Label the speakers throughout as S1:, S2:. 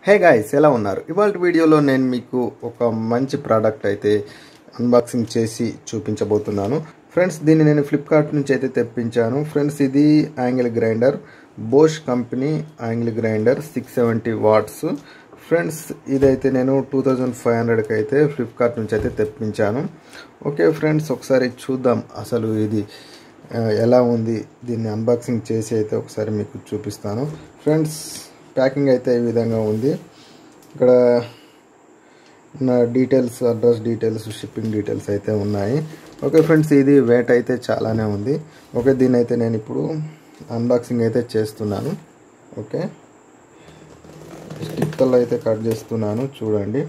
S1: Hey guys, ఎలా ఉన్నారు? ఇవాళ వీడియోలో నేను మీకు ఒక మంచి ప్రోడక్ట్ అయితే అన్బాక్సింగ్ చేసి చూపించబోతున్నాను. ఫ్రెండ్స్, దీన్ని నేను ఫ్లిప్కార్ట్ నుంచి అయితే తెప్పించాను. ఫ్రెండ్స్, ఇది angle grinder, Bosch company angle grinder 670 watts. Friends, ఇదైతే నేను 2500కి అయితే ఫ్లిప్కార్ట్ నుంచి అయితే తెప్పించాను. ఓకే ఫ్రెండ్స్, ఒకసారి చూద్దాం అసలు ఇది ఎలా ఉంది. దీన్ని అన్బాక్సింగ్ చేసి అయితే ఒకసారి మీకు చూపిస్తాను. ఫ్రెండ్స్, ప్యాకింగ్ అయితే ఈ విధంగా ఉంది. ఇక్కడ నా details, address details, shipping details అయితే ఉన్నాయి. ఓకే ఫ్రెండ్స్, ఇది వెయిట్ అయితే చాలానే ఉంది. ఓకే, దీన్ని అయితే నేను ఇప్పుడు అన్బాక్సింగ్ అయితే చేస్తున్నాను. ఓకే, స్టిక్కర్లు అయితే కట్ చేస్తున్నాను, చూడండి.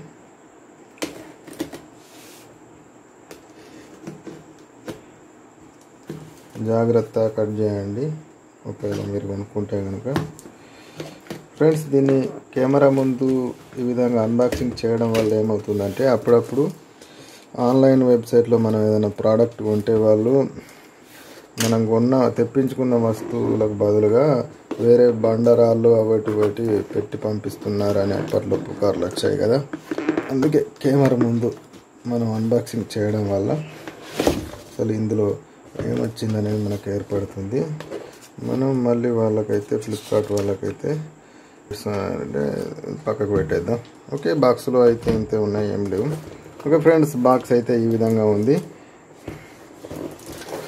S1: జాగ్రత్త కట్ చేయండి ఒకవేళ మీరు కొనుక్కుంటే కనుక. ఫ్రెండ్స్, దీన్ని కెమెరా ముందు ఈ విధంగా అన్బాక్సింగ్ చేయడం వల్ల ఏమవుతుందంటే, అప్పుడప్పుడు ఆన్లైన్ వెబ్సైట్లో మనం ఏదైనా ప్రోడక్ట్ కొంటే వాళ్ళు మనం తెప్పించుకున్న వస్తువులకు బదులుగా వేరే బండరాళ్ళు అవటి పెట్టి పంపిస్తున్నారని అప్పట్లో పుకార్లు వచ్చాయి కదా. అందుకే కెమెరా ముందు మనం అన్బాక్సింగ్ చేయడం వల్ల అసలు ఇందులో ఏమొచ్చిందనేది మనకు ఏర్పడుతుంది. మనం మళ్ళీ వాళ్ళకైతే ఫ్లిప్కార్ట్ వాళ్ళకైతే అంటే పక్కకు పెట్టేద్దాం. ఓకే, బాక్స్లో అయితే ఇంతే ఉన్నాయి, ఏం లేవు. ఓకే ఫ్రెండ్స్, బాక్స్ అయితే ఈ విధంగా ఉంది.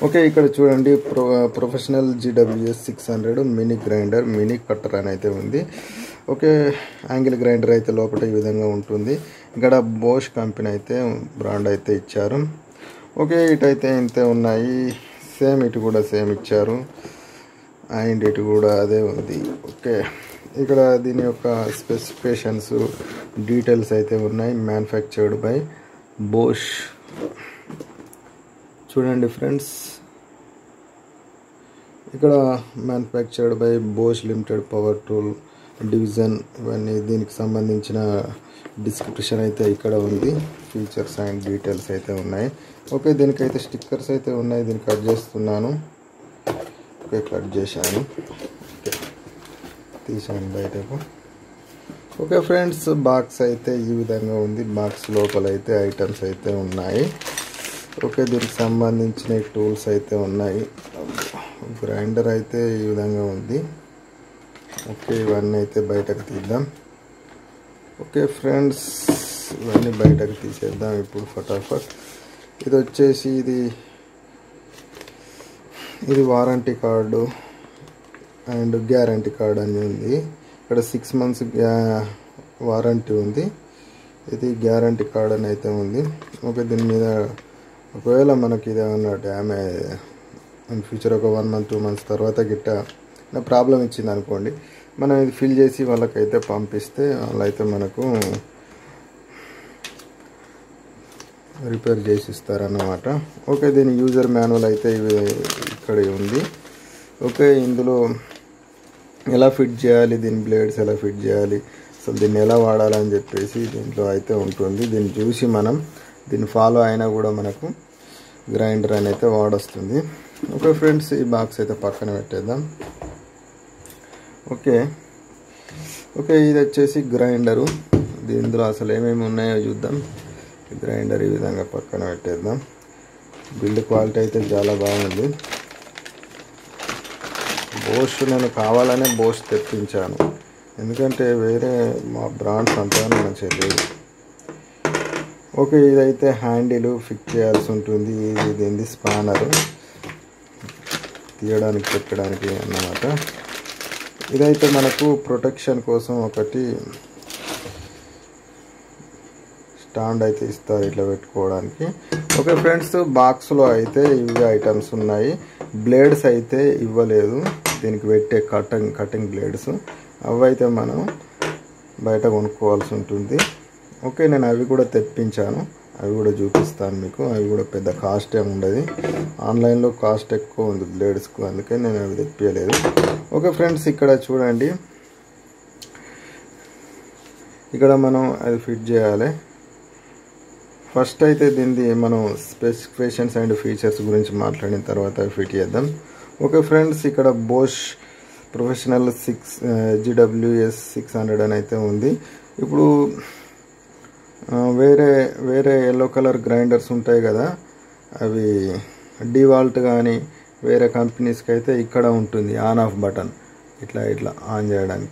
S1: ఓకే, ఇక్కడ చూడండి, professional GWS 600 mini grinder, mini cutter అని అయితే ఉంది. ఓకే, యాంగిల్ గ్రైండర్ అయితే లోపల ఈ విధంగా ఉంటుంది. ఇక్కడ బోష్ కంపెనీ అయితే బ్రాండ్ అయితే ఇచ్చారు. ఓకే, ఇటైతే ఇంతే ఉన్నాయి. సేమ్ ఇటు కూడా సేమ్ ఇచ్చారు, అండ్ ఇటు కూడా అదే ఉంది. ఓకే, ఇక్కడ దీని యొక్క స్పెసిఫికేషన్స్, డీటెయిల్స్ అయితే ఉన్నాయి. Manufactured by Bosch. చూడండి ఫ్రెండ్స్, ఇక్కడ manufactured by Bosch limited power tool division, ఇవన్నీ దీనికి సంబంధించిన డిస్క్రిప్షన్ అయితే ఇక్కడ ఉంది. ఫీచర్స్ అండ్ డీటెయిల్స్ అయితే ఉన్నాయి. ఓకే, దీనికైతే స్టిక్కర్స్ అయితే ఉన్నాయి. దీన్ని కట్ చేస్తున్నాను. ఓకే, కట్ చేశాను. ఓకే, తీసాను బయటకు. ఓకే ఫ్రెండ్స్, బాక్స్ అయితే ఈ విధంగా ఉంది. బాక్స్ లోపల అయితే ఐటమ్స్ అయితే ఉన్నాయి. ఓకే, దీనికి సంబంధించిన టూల్స్ అయితే ఉన్నాయి. గ్రైండర్ అయితే ఈ విధంగా ఉంది. ఓకే, ఇవన్నీ అయితే బయటకు తీద్దాం. ఓకే ఫ్రెండ్స్, ఇవన్నీ బయటకు తీసేద్దాం ఇప్పుడు ఫటాఫట్. ఇది వచ్చేసి ఇది warranty card and guarantee card అని ఉంది. ఇక్కడ 6 months వారంటీ ఉంది. ఇది గ్యారంటీ కార్డ్ అని అయితే ఉంది. ఓకే, దీని మీద ఒకవేళ మనకి ఇది ఏమన్నా డ్యామేజ్ ఇన్ ఫ్యూచర్ ఒక 1 month 2 months తర్వాత గిట్ట ప్రాబ్లం ఇచ్చింది అనుకోండి, మనం ఇది ఫిల్ చేసి వాళ్ళకైతే పంపిస్తే వాళ్ళైతే మనకు రిపేర్ చేసి ఇస్తారన్నమాట. ఓకే, దీని యూజర్ మాన్యువల్ అయితే ఇక్కడ ఉంది. ఓకే, ఇందులో ఎలా ఫిట్ చేయాలి, దీని బ్లేడ్స్ ఎలా ఫిట్ చేయాలి, అసలు దీన్ని ఎలా వాడాలని చెప్పేసి దీంట్లో అయితే ఉంటుంది. దీన్ని చూసి మనం దీన్ని ఫాలో అయినా కూడా మనకు గ్రైండర్ అని అయితే వాడొస్తుంది. ఓకే ఫ్రెండ్స్, ఈ బాక్స్ అయితే పక్కన పెట్టేద్దాం. ఓకే, ఇది వచ్చేసి గ్రైండరు. దీంట్లో అసలు ఏమేమి ఉన్నాయో చూద్దాం. గ్రైండర్ ఈ విధంగా పక్కన పెట్టేద్దాం. బిల్డ్ క్వాలిటీ అయితే చాలా బాగుంది. బోష్ నేను కావాలనే బోష్ తెప్పించాను, ఎందుకంటే వేరే మా బ్రాండ్స్ అంతా మంచిగా లేదు. ఓకే, ఇదైతే హ్యాండిల్ ఫిక్స్ చేయాల్సి ఉంటుంది. ఇది స్పానర్ తీయడానికి పెట్టడానికి అన్నమాట. ఇదైతే మనకు ప్రొటెక్షన్ కోసం ఒకటి స్టాండ్ అయితే ఇస్తారు ఇట్లా పెట్టుకోవడానికి. ఓకే ఫ్రెండ్స్, బాక్స్లో అయితే ఇవి ఐటమ్స్ ఉన్నాయి. బ్లేడ్స్ అయితే ఇవ్వలేదు, దీనికి పెట్టే కటింగ్ బ్లేడ్స్ అవైతే మనం బయట కొనుక్కోవాల్సి ఉంటుంది. ఓకే, నేను అవి కూడా తెప్పించాను, అవి కూడా చూపిస్తాను మీకు. అవి కూడా పెద్ద కాస్ట్ ఏమి ఉండదు, ఆన్లైన్లో కాస్ట్ ఎక్కువ ఉంది బ్లేడ్స్కు, అందుకే నేను అవి తెప్పించలేదు. ఓకే ఫ్రెండ్స్, ఇక్కడ చూడండి, ఇక్కడ మనం అది ఫిట్ చేయాలి. ఫస్ట్ అయితే దీన్ని మనం స్పెసిఫికేషన్స్ అండ్ ఫీచర్స్ గురించి మాట్లాడిన తర్వాత ఫిట్ చేద్దాం. ఓకే ఫ్రెండ్స్, ఇక్కడ బోష్ ప్రొఫెషనల్ 6 GWS 600 అని అయితే ఉంది. ఇప్పుడు వేరే వేరే ఎల్లో కలర్ గ్రైండర్స్ ఉంటాయి కదా, అవి డివాల్ట్ కానీ వేరే కంపెనీస్కి అయితే ఇక్కడ ఉంటుంది ఆన్ ఆఫ్ బటన్, ఇట్లా ఇట్లా ఆన్ చేయడానికి.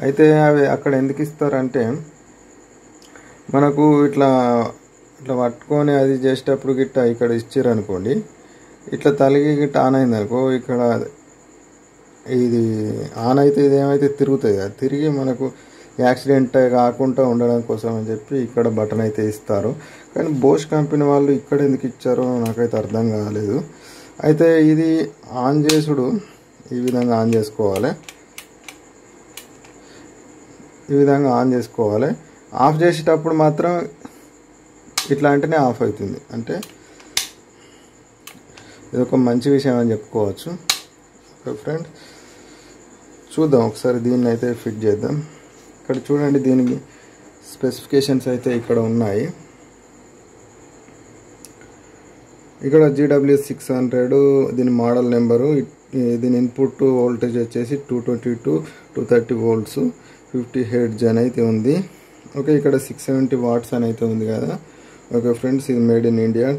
S1: అయితే అవి అక్కడ ఎందుకు ఇస్తారంటే మనకు ఇట్లా ఇట్లా పట్టుకొని అది చేసేటప్పుడు గిట్ట ఇక్కడ ఇచ్చారనుకోండి, ఇట్లా తలిగి గిట్ట ఆన్ అయింది అనుకో, ఇక్కడ ఇది ఆన్ అయితే ఇదేమైతే తిరుగుతుంది కదా, తిరిగి మనకు యాక్సిడెంట్ కాకుండా ఉండడం కోసం అని చెప్పి ఇక్కడ బటన్ అయితే ఇస్తారు. కానీ బోష్ కంపెనీ వాళ్ళు ఇక్కడ ఎందుకు ఇచ్చారో నాకైతే అర్థం కాలేదు. అయితే ఇది ఆన్ చేసుడు ఈ విధంగా ఆన్ చేసుకోవాలి, ఈ విధంగా ఆన్ చేసుకోవాలి. ఆఫ్ చేసేటప్పుడు మాత్రం ఇట్లా అంటేనే ఆఫ్ అవుతుంది. అంటే ఇది ఒక మంచి విషయం అని చెప్పుకోవచ్చు. ఓకే ఫ్రెండ్స్, చూద్దాం ఒకసారి దీన్ని అయితే ఫిట్ చేద్దాం. ఇక్కడ చూడండి, దీనికి స్పెసిఫికేషన్స్ అయితే ఇక్కడ ఉన్నాయి. ఇక్కడ GWS 600 దీని మోడల్ నెంబరు, దీని ఇన్పుట్ వోల్టేజ్ వచ్చేసి 220 to 230 volts 50 Hz అని అయితే ఉంది. ఓకే, ఇక్కడ 670 watts అని అయితే ఉంది కదా. ఓకే ఫ్రెండ్స్, ఇది మేడ్ ఇన్ ఇండియా,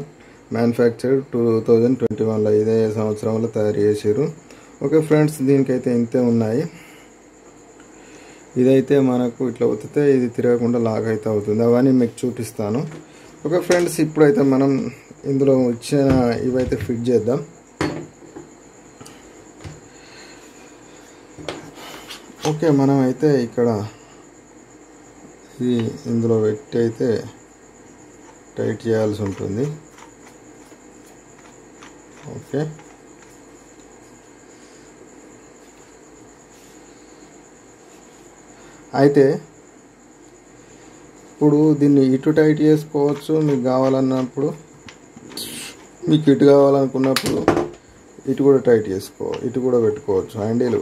S1: మ్యానుఫ్యాక్చర్డ్ 2021లో, ఇదే సంవత్సరంలో తయారు చేసారు. ఓకే ఫ్రెండ్స్, దీనికైతే ఇంతే ఉన్నాయి. ఇదైతే మనకు ఇట్లా అవుతుంటే ఇది తిరగకుండా లాక్ అయితే అవుతుంది, అవన్నీ మీకు చూపిస్తాను. ఓకే ఫ్రెండ్స్, ఇప్పుడైతే మనం ఇందులో ఇచ్చిన ఇవైతే ఫిట్ చేద్దాం. ఓకే, మనం అయితే ఇక్కడ ఇది ఇందులో పెట్టి అయితే టైట్ చేయాల్సి ఉంటుంది. ఓకే, అయితే ఇప్పుడు దీన్ని ఇటు టైట్ చేసుకోవచ్చు, మీకు కావాలన్నప్పుడు, మీకు ఇటు కావాలనుకున్నప్పుడు ఇటు కూడా టైట్ చేసుకోవచ్చు, ఇటు కూడా పెట్టుకోవచ్చు. హ్యాండిల్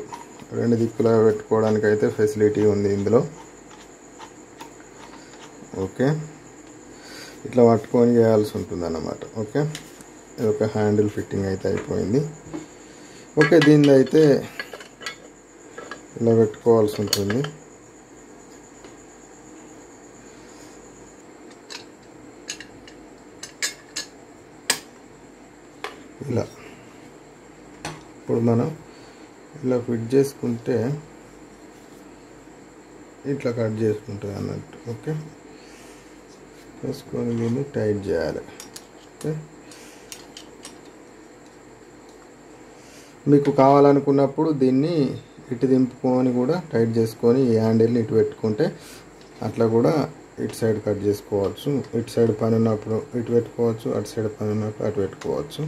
S1: రెండు దిక్కులా పెట్టుకోవడానికి అయితే ఫెసిలిటీ ఉంది ఇందులో. ఓకే, ఇట్లా పట్టుకొని చేయాల్సి ఉంటుంది అన్నమాట. ఓకే, ఇది ఒక హ్యాండిల్ ఫిట్టింగ్ అయితే అయిపోయింది. ఓకే, దీన్ని అయితే ఇలా పెట్టుకోవాల్సి ఉంటుంది. ఇలా ఇప్పుడు మనం ఇలా ఫిట్ చేసుకుంటే ఇట్లా కట్ చేసుకుంటుంది అన్నట్టు. ఓకే, వేసుకొని దీన్ని టైట్ చేయాలి. ఓకే, మీకు కావాలనుకున్నప్పుడు దీన్ని ఇటు దింపుకొని కూడా టైట్ చేసుకొని ఈ హ్యాండిల్ని ఇటు పెట్టుకుంటే అట్లా కూడా ఇటు సైడ్ కట్ చేసుకోవచ్చు. ఇటు సైడ్ పని ఉన్నప్పుడు ఇటు పెట్టుకోవచ్చు, అటు సైడ్ పని ఉన్నప్పుడు అటు పెట్టుకోవచ్చు.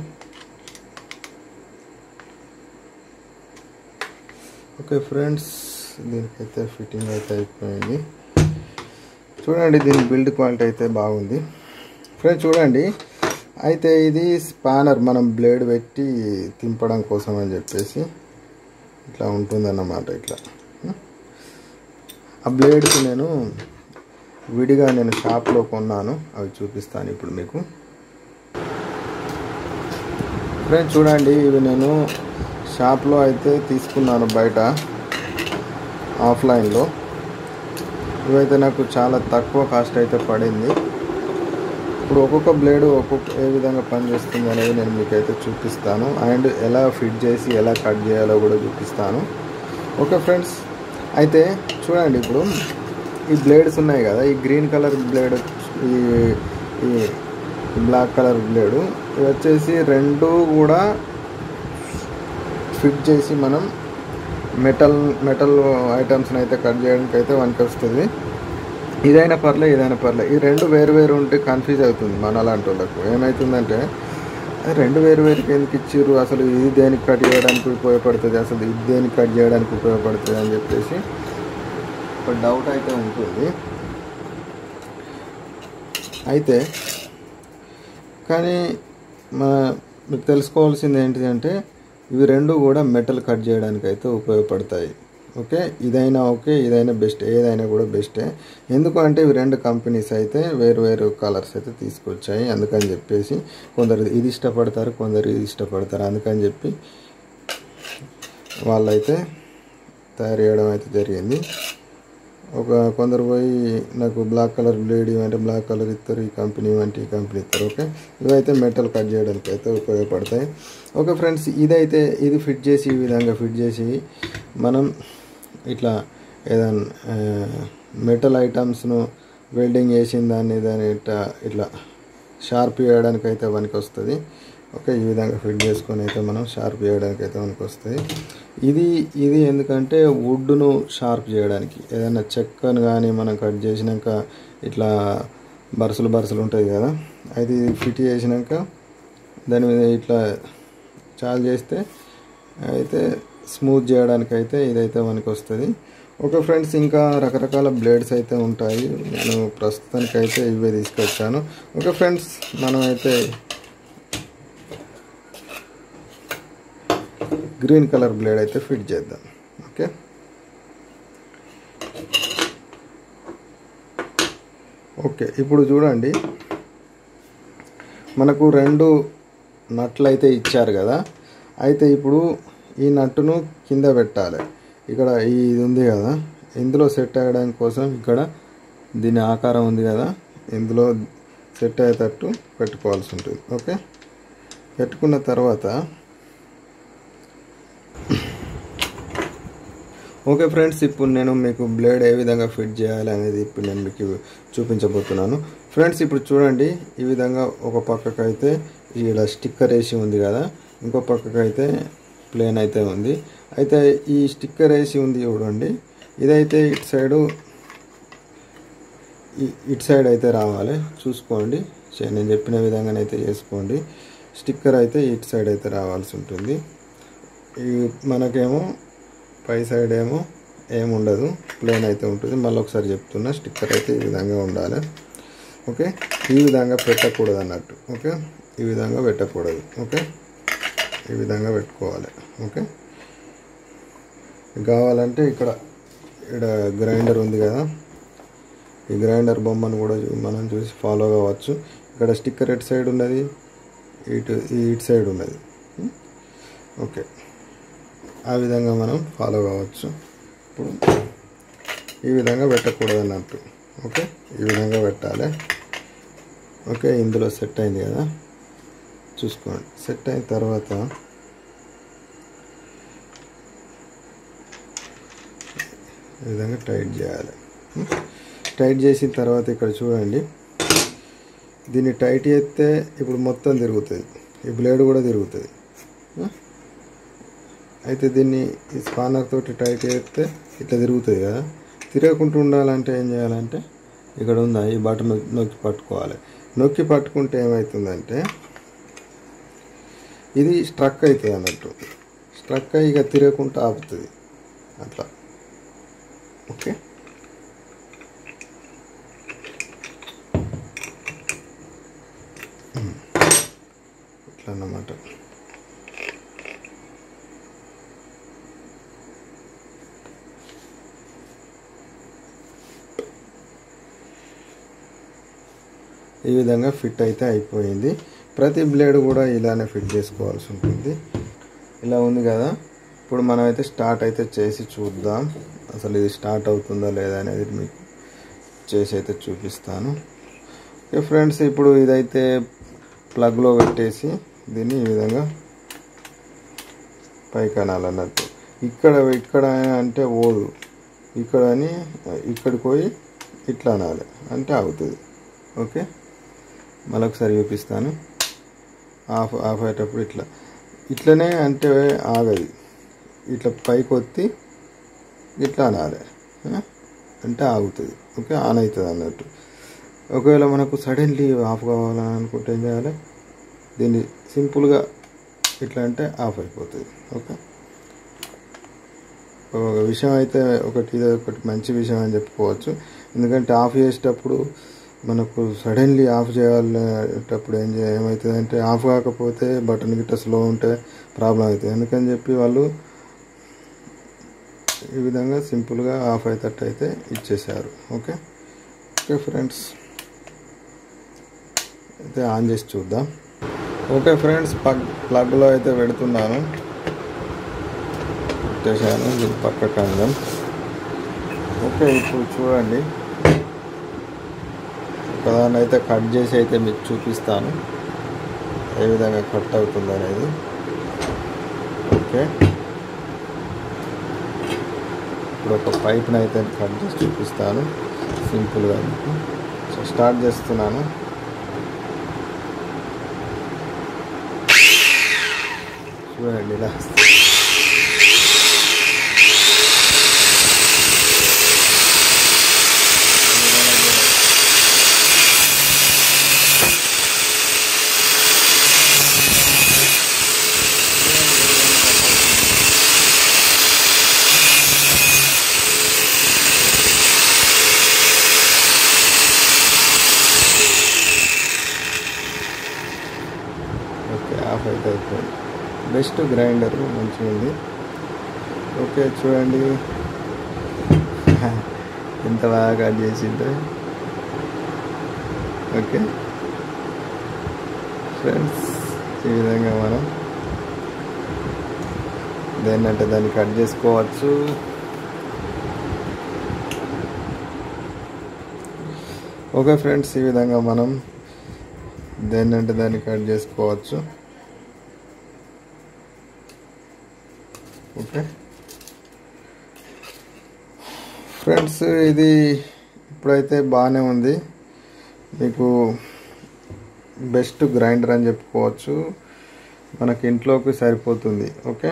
S1: ఓకే ఫ్రెండ్స్, దీనికైతే ఫిట్టింగ్ అయితే అయిపోయింది. చూడండి, దీని బిల్డ్ క్వాలిటీ అయితే బాగుంది. ఫ్రెండ్స్ చూడండి, అయితే ఇది స్పానర్, మనం బ్లేడ్ పెట్టి తింపడం కోసం అని చెప్పేసి ఇట్లా ఉంటుందన్నమాట. ఇట్లా ఆ బ్లేడ్స్ నేను విడిగా షాప్లో కొన్నాను, అవి చూపిస్తాను ఇప్పుడు మీకు. ఫ్రెండ్స్ చూడండి, ఇవి నేను షాప్లో అయితే తీసుకున్నాను, బయట ఆఫ్లైన్లో. ఇవైతే నాకు చాలా తక్కువ కాస్ట్ అయితే పడింది. ఇప్పుడు ఒక్కొక్క బ్లేడు ఏ విధంగా పనిచేస్తుంది అనేది నేను మీకైతే చూపిస్తాను, అండ్ ఎలా ఫిట్ చేసి ఎలా కట్ చేయాలో కూడా చూపిస్తాను. ఓకే ఫ్రెండ్స్, అయితే చూడండి, ఇప్పుడు ఈ బ్లేడ్స్ ఉన్నాయి కదా, ఈ గ్రీన్ కలర్ బ్లేడ్, ఈ బ్లాక్ కలర్ బ్లేడు, ఇవి వచ్చేసి రెండు కూడా ఫిట్ చేసి మనం మెటల్ ఐటమ్స్ని అయితే కట్ చేయడానికి అయితే వనికి వస్తుంది. ఇదైనా పర్లే, ఇదైనా పర్లే. ఈ రెండు వేరు ఉంటే కన్ఫ్యూజ్ అవుతుంది మన అలాంటి వాళ్ళకు. ఏమవుతుందంటే రెండు వేరుకి ఎందుకు ఇచ్చిర్రు, అసలు ఇది దేనికి కట్ చేయడానికి ఉపయోగపడుతుంది, అసలు ఇది దేనికి కట్ చేయడానికి ఉపయోగపడుతుంది అని చెప్పేసి ఒక డౌట్ అయితే ఉంటుంది. అయితే కానీ మీకు తెలుసుకోవాల్సింది ఏంటిదంటే ఇవి రెండు కూడా మెటల్ కట్ చేయడానికి అయితే ఉపయోగపడతాయి. ఓకే, ఇదైనా ఓకే, ఇదైనా బెస్ట్, ఏదైనా కూడా బెస్టే. ఎందుకంటే ఇవి రెండు కంపెనీస్ అయితే వేరు కలర్స్ అయితే తీసుకొచ్చాయి. అందుకని చెప్పేసి కొందరు ఇది ఇష్టపడతారు, కొందరు ఇది ఇష్టపడతారు. అందుకని చెప్పి వాళ్ళైతే తయారు చేయడం అయితే జరిగింది. కొందరు పోయి నాకు బ్లాక్ కలర్ బ్లేడ్ ఇవ్వంటే బ్లాక్ కలర్ ఇస్తారు, ఈ కంపెనీ ఇవ్వంటే ఈ కంపెనీ ఇస్తారు. ఓకే, ఇవైతే మెటల్ కట్ చేయడానికి అయితే ఉపయోగపడతాయి. ఓకే ఫ్రెండ్స్, ఇది ఫిట్ చేసి ఈ విధంగా ఫిట్ చేసి మనం ఇట్లా ఏదైనా మెటల్ ఐటమ్స్ను వెల్డింగ్ చేసిన దాన్ని ఇట్లా షార్ప్ చేయడానికి అయితే పనికి వస్తుంది. ఓకే, ఈ విధంగా ఫిట్ చేసుకొని అయితే మనం షార్ప్ చేయడానికి అయితే మనకు వస్తుంది. ఇది ఎందుకంటే వుడ్ను షార్ప్ చేయడానికి, ఏదైనా చెక్కను కానీ మనం కట్ చేసినాక ఇట్లా బరుసలు ఉంటుంది కదా, అది ఫిట్ చేసినాక దాని మీద ఇట్లా చాలు చేస్తే అయితే స్మూత్ చేయడానికి అయితే ఇదైతే మనకు వస్తుంది. ఓకే ఫ్రెండ్స్, ఇంకా రకరకాల బ్లేడ్స్ అయితే ఉంటాయి. నేను ప్రస్తుతానికి అయితే ఇవే తీసుకొచ్చాను. ఓకే ఫ్రెండ్స్, మనం అయితే గ్రీన్ కలర్ బ్లేడ్ అయితే ఫిట్ చేద్దాం. ఓకే, ఇప్పుడు చూడండి, మనకు 2 నట్లు అయితే ఇచ్చారు కదా. అయితే ఇప్పుడు ఈ నట్టును కింద పెట్టాలి. ఇక్కడ ఇది ఉంది కదా, ఇందులో సెట్ అయ్యడానికి కోసం ఇక్కడ దీని ఆకారం ఉంది కదా, ఇందులో సెట్ అయ్యేటట్టు పెట్టుకోవాల్సి ఉంటుంది. ఓకే, పెట్టుకున్న తర్వాత ఓకే ఫ్రెండ్స్, ఇప్పుడు నేను మీకు బ్లేడ్ ఏ విధంగా ఫిట్ చేయాలి అనేది ఇప్పుడు నేను మీకు చూపించబోతున్నాను. ఫ్రెండ్స్, ఇప్పుడు చూడండి, ఈ విధంగా ఒక పక్కకు అయితే ఇలా స్టిక్కర్ వేసి ఉంది కదా, ఇంకో పక్కకు అయితే ప్లేన్ అయితే ఉంది. అయితే ఈ స్టిక్కర్ వేసి ఉంది చూడండి, ఇదైతే ఇటు సైడ్ అయితే రావాలి. చూసుకోండి, నేను చెప్పిన విధంగానైతే చేసుకోండి. స్టిక్కర్ అయితే ఇటు సైడ్ అయితే రావాల్సి ఉంటుంది. మనకేమో పై సైడ్ ఏమో ఏముండదు, ప్లేన్ అయితే ఉంటుంది. మళ్ళీ ఒకసారి చెప్తున్నా, స్టిక్కర్ అయితే ఈ విధంగా ఉండాలి. ఓకే, ఈ విధంగా పెట్టకూడదు అన్నట్టు. ఓకే, ఈ విధంగా పెట్టకూడదు. ఓకే, ఈ విధంగా పెట్టుకోవాలి. ఓకే, కావాలంటే ఇక్కడ గ్రైండర్ ఉంది కదా, ఈ గ్రైండర్ బొమ్మను కూడా మనం చూసి ఫాలో కావచ్చు. ఇక్కడ స్టిక్కర్ ఎటు సైడ్ ఉన్నది, ఇటు సైడ్ ఉన్నది. ఓకే, ఆ విధంగా మనం ఫాలో కావచ్చు. ఇప్పుడు ఈ విధంగా పెట్టకూడదు అన్నట్టు. ఓకే, ఈ విధంగా పెట్టాలి. ఓకే, ఇందులో సెట్ అయింది కదా, చూసుకోండి. సెట్ అయిన తర్వాత ఈ విధంగా టైట్ చేయాలి. టైట్ చేసిన తర్వాత ఇక్కడ చూడండి, దీన్ని టైట్ చేస్తే ఇప్పుడు మొత్తం తిరుగుతుంది, ఈ బ్లేడ్ కూడా తిరుగుతుంది. అయితే దీన్ని ఈ స్పానర్ తోటి టైట్ చేస్తే ఇట్లా తిరుగుతుంది కదా. తిరగకుండా ఉండాలంటే ఏం చేయాలంటే ఇక్కడ ఉందా, ఈ బటన్ నొక్కి పట్టుకోవాలి. నొక్కి పట్టుకుంటే ఏమవుతుందంటే ఇది స్ట్రక్ అవుతుంది అన్నట్టు. స్ట్రక్ అయ్యి ఇక తిరగకుండా ఆపుతుంది అట్లా. ఓకే, ఇట్లా అన్నమాట. ఈ విధంగా ఫిట్ అయితే అయిపోయింది. ప్రతి బ్లేడ్ కూడా ఇలానే ఫిట్ చేసుకోవాల్సి ఉంటుంది. ఇలా ఉంది కదా, ఇప్పుడు మనం అయితే స్టార్ట్ అయితే చేసి చూద్దాం, అసలు ఇది స్టార్ట్ అవుతుందా లేదా అనేది మీకు చేసి అయితే చూపిస్తాను. ఓకే ఫ్రెండ్స్, ఇప్పుడు ఇదైతే ప్లగ్లో పెట్టేసి దీన్ని ఈ విధంగా పైకి అనాలన్నట్టు. ఇక్కడ అంటే ఓదు, ఇక్కడికి పోయి ఇట్లా అనాలి అంటే అవుతుంది. ఓకే, మరొకసారి చూపిస్తాను. ఆఫ్ అయ్యేటప్పుడు ఇట్లనే అంటే ఆగదు, ఇట్లా పైకి ఒత్తి ఇట్లా అనాలి అంటే ఆగుతుంది. ఓకే, ఆన్ అవుతుంది అన్నట్టు. ఒకవేళ మనకు సడన్లీ ఆఫ్ కావాలని అనుకుంటే ఏం చేయాలి, దీన్ని సింపుల్గా ఇట్లా అంటే ఆఫ్ అయిపోతుంది. ఓకే, ఒక విషయం అయితే ఒకటి మంచి విషయం అని చెప్పుకోవచ్చు. ఎందుకంటే ఆఫ్ చేసేటప్పుడు మనకు సడన్లీ ఆఫ్ చేయాలనేటప్పుడు ఏమవుతుందంటే ఆఫ్ కాకపోతే బటన్ గిట్ట స్లో ఉంటే ప్రాబ్లం అవుతుంది. అందుకని చెప్పి వాళ్ళు ఈ విధంగా సింపుల్గా ఆఫ్ అయ్యేటట్టు అయితే ఇచ్చేసారు. ఓకే ఫ్రెండ్స్, అయితే ఆన్ చేసి చూద్దాం. ఓకే ఫ్రెండ్స్, ప్లగ్లో అయితే పెడుతున్నాను. పెట్టేశాను, దీన్ని పక్కకు అందాం. ఓకే, ఇప్పుడు చూడండి, ఒకదాన్ని అయితే కట్ చేసి అయితే మీకు చూపిస్తాను ఏ విధంగా కట్ అవుతుంది అనేది. ఓకే, ఇప్పుడు ఒక పైప్ని అయితే కట్ చేసి చూపిస్తాను సింపుల్గా మీకు. సో స్టార్ట్ చేస్తున్నాను. చూడండి ఇలా ఓకే, ఆఫ్ అయితే అయిపోయింది. బెస్ట్ గ్రైండర్, మంచిగా ఉంది. ఓకే, చూడండి ఎంత బాగా కట్ చేసిందో. ఓకే ఫ్రెండ్స్, ఈ విధంగా మనం దేన్నంటే దాన్ని కట్ చేసుకోవచ్చు. ఓకే ఫ్రెండ్స్, ఈ విధంగా మనం దేన్నంటే దాన్ని కట్ చేసుకోవచ్చు. ఓకే ఫ్రెండ్స్, ఇది ఇప్పుడైతే బాగానే ఉంది. మీకు బెస్ట్ గ్రైండర్ అని చెప్పుకోవచ్చు, మనకి ఇంట్లోకి సరిపోతుంది. ఓకే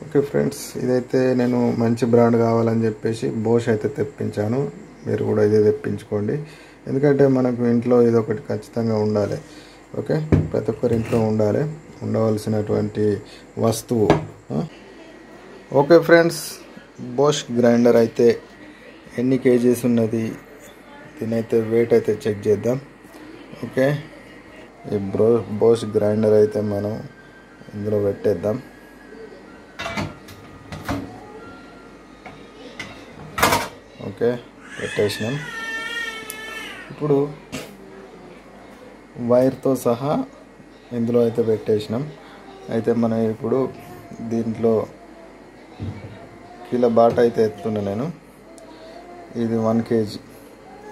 S1: ఓకే ఫ్రెండ్స్, ఇదైతే నేను మంచి బ్రాండ్ కావాలని చెప్పేసి బోష్ అయితే తెప్పించాను. మీరు కూడా ఇదే తెప్పించుకోండి, ఎందుకంటే మనకు ఇంట్లో ఇది ఒకటి ఖచ్చితంగా ఉండాలి. ఓకే, ప్రతి ఒక్కరి ఇంట్లో ఉండవలసినటువంటి వస్తువు. ఓకే ఫ్రెండ్స్, బోష్ గ్రైండర్ అయితే ఎన్ని కేజీస్ ఉన్నది, దీనైతే వెయిట్ అయితే చెక్ చేద్దాం. ఓకే, ఈ బోష్ గ్రైండర్ అయితే మనం ఇందులో పెట్టేద్దాం. ఓకే, పెట్టేసినాం. ఇప్పుడు వైర్తో సహా ఇందులో అయితే పెట్టేసినాం. అయితే మనం ఇప్పుడు దీంట్లో కిలో బాట అయితే ఎత్తున్నా నేను. ఇది 1 kg.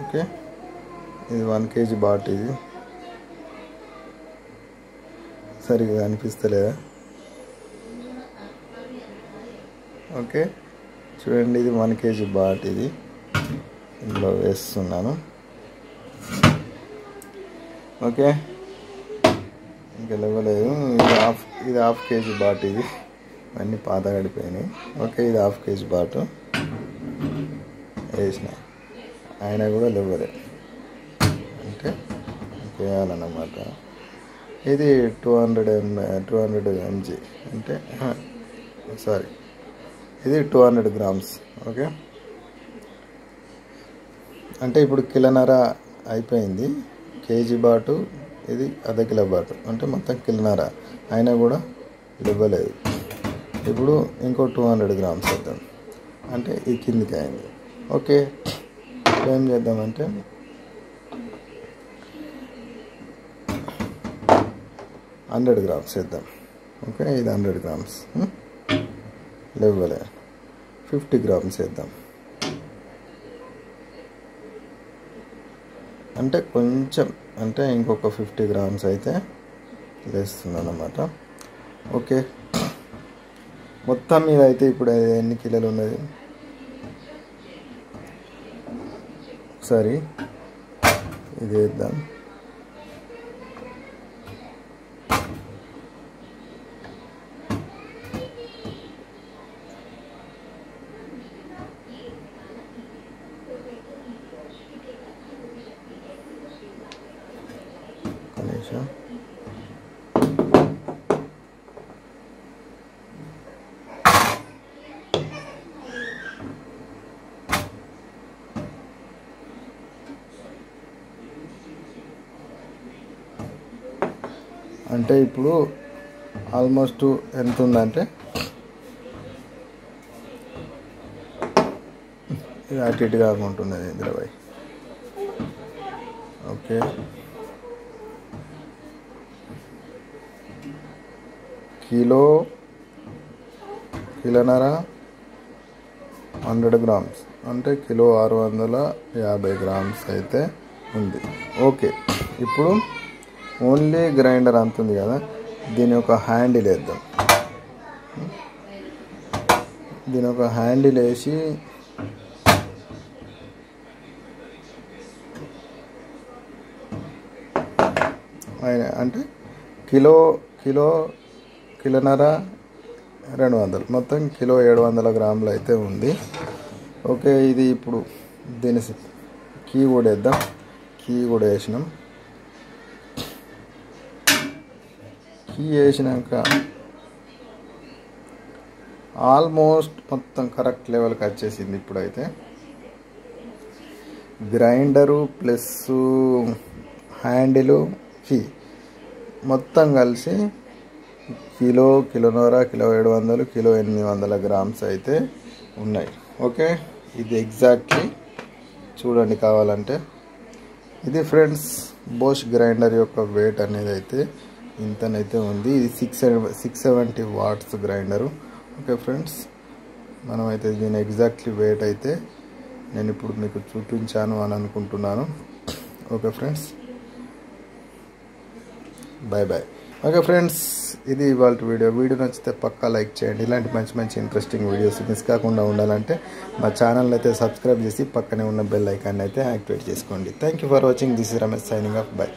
S1: ఓకే, ఇది 1 kg బాట్. ఇది సరిగా అనిపిస్తలేదా? ఓకే చూడండి, ఇది 1 kg బాట్. ఇది ఇందులో వేస్తున్నాను. ఓకే, ఇంకా లేవలేదు. ఇది హాఫ్ కేజీ బాట్. ఇది అన్నీ పాత గడిపోయినాయి. ఓకే, ఇది హాఫ్ కేజీ బాటు వేసిన, ఆయన కూడా లేవలే అంటే వేయాలన్నమాట. ఇది 200 mg అంటే సారీ, ఇది 200 grams. ఓకే, అంటే ఇప్పుడు కిలోన్నర అయిపోయింది. కేజీ బాటు, ఇది అర్ధ కిలో బాటు, అంటే మొత్తం కిలోన్నర అయినా కూడా ఇవ్వలేదు. ఇప్పుడు ఇంకో 200 grams వేద్దాం, అంటే ఈ కిందికి అయింది. ఓకే, ఏం చేద్దామంటే 100 grams వేద్దాం. ఓకే, ఇది 100 grams లేవలే. 50 grams వేద్దాం, అంటే కొంచెం, అంటే ఇంకొక 50 grams అయితే వేస్తున్నాను అన్నమాట. ఓకే, మొత్తం మీద అయితే ఇప్పుడు ఎన్ని కిలోలు ఉన్నది ఒకసారి ఇది వేద్దాం. కనీసం అంటే ఇప్పుడు ఆల్మోస్ట్ ఎంత ఉందంటే ఇది అటు ఇటు కాకుంటుంది ఇంద్రబాయ్. ఓకే, కిలోన్నర 100 గ్రామ్స్ అంటే కిలో 650 గ్రామ్స్ అయితే ఉంది. ఓకే, ఇప్పుడు ఓన్లీ గ్రైండర్ అంతుంది కదా, దీని ఒక హ్యాండిల్ వేద్దాం. దీని ఒక హ్యాండిల్ వేసి అంటే కిలోన్నర 200, మొత్తం కిలో 700 గ్రాములు అయితే ఉంది. ఓకే, ఇది ఇప్పుడు దీని కీ కూడా వేద్దాం. కీ కూడా వేసినాం. కీ వేసినాక ఆల్మోస్ట్ మొత్తం కరెక్ట్ లెవెల్కి వచ్చేసింది. ఇప్పుడైతే గ్రైండరు ప్లస్ హ్యాండిలు కీ మొత్తం కలిసి కిలోన్నర, కిలో 700, కిలో 800 గ్రామ్స్ అయితే ఉన్నాయి. ఓకే, ఇది ఎగ్జాక్ట్లీ చూడండి కావాలంటే. ఇది ఫ్రెండ్స్ బోష్ గ్రైండర్ యొక్క వెయిట్ అనేది అయితే ఇంతనైతే ఉంది. ఇది 670 వాట్స్ గ్రైండరు. ఓకే ఫ్రెండ్స్, మనమైతే దీని ఎగ్జాక్ట్లీ వెయిట్ అయితే నేను ఇప్పుడు మీకు చూపించాను అని అనుకుంటున్నాను. Okay friends, bye bye. Okay friends, ఇది ఇవాళ వీడియో నచ్చితే పక్కా లైక్ చేయండి. ఇలాంటి మంచి ఇంట్రెస్టింగ్ వీడియోస్ మిస్ కాకుండా ఉండాలంటే మా ఛానల్ అయితే సబ్స్క్రైబ్ చేసి పక్కనే ఉన్న బెల్ ఐకాన్ అయితే యాక్టివేట్ చేసుకోండి. Thank you for watching. This is Ramesh signing off. By.